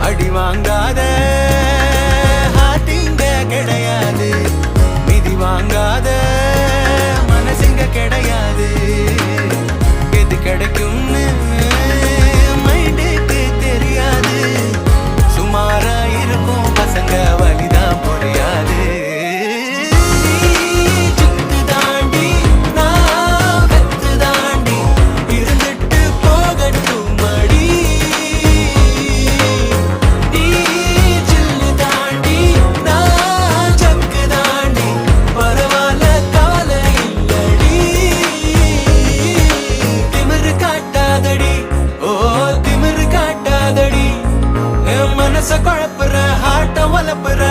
அடி வாங்காத ஹார்ட்டிங்க கிடையாது, மிதி வாங்காத மனசுங்க கிடையாது. எது கிடைக்கும்னு மைண்டுக்கு தெரியாது, சுமாரா இருக்கும் பசங்க வலிதான் புரியாது. மனச குழப்புற ஹார்ட்ட வளப்புற